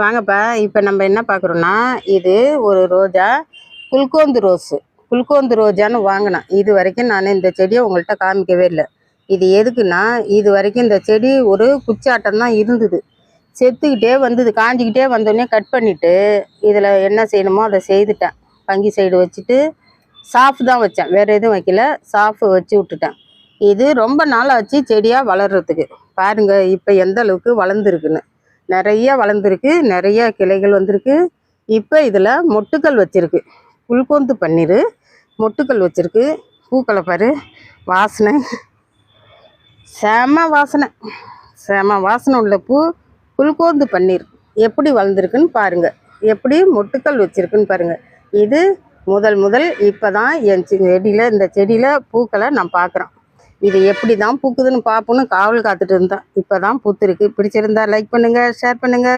வாங்கப்பா. இப்போ நம்ம என்ன பார்க்குறோன்னா, இது ஒரு ரோஜா, குல்கோந்து ரோஸு. குல்கோந்து ரோஜான்னு வாங்கினேன். இது வரைக்கும் நான் இந்த செடியை உங்கள்கிட்ட காமிக்கவே இல்லை. இது எதுக்குன்னா, இது வரைக்கும் இந்த செடி ஒரு குச்சாட்டம் தான் இருந்தது. செத்துக்கிட்டே வந்தது. காஞ்சிக்கிட்டே வந்தோடனே கட் பண்ணிவிட்டு இதில் என்ன செய்யணுமோ அதை செய்துட்டேன். பங்கி சைடு வச்சுட்டு சாஃப் தான் வச்சேன், வேறு எதுவும் வைக்கல. சாஃபு வச்சு விட்டுட்டேன். இது ரொம்ப நாள் ஆச்சு செடியாக வளர்கிறதுக்கு. பாருங்கள் இப்போ எந்த அளவுக்கு வளர்ந்துருக்குன்னு. நிறைய வளர்ந்துருக்கு, நிறைய கிளைகள் வந்திருக்கு. இப்போ இதில் மொட்டுக்கள் வச்சுருக்கு. குல்கோந்து பன்னீர் மொட்டுக்கள் வச்சுருக்கு. பூக்களை பாரு, வாசனை செம வாசனை, செம வாசனை உள்ள பூ. குல்கோந்து பன்னீர் எப்படி வளர்ந்துருக்குன்னு பாருங்கள், எப்படி மொட்டுக்கள் வச்சுருக்குன்னு பாருங்கள். இது முதல் இப்போ தான் என் செடியில், இந்த செடியில் பூக்களை நான் பார்க்குறேன். இது எப்படி தான் பூக்குதுன்னு பார்ப்போன்னு காவல் காத்துட்டு இருந்தேன். இப்போ தான் பூத்துருக்கு. பிடிச்சிருந்தா லைக் பண்ணுங்கள், ஷேர் பண்ணுங்கள்.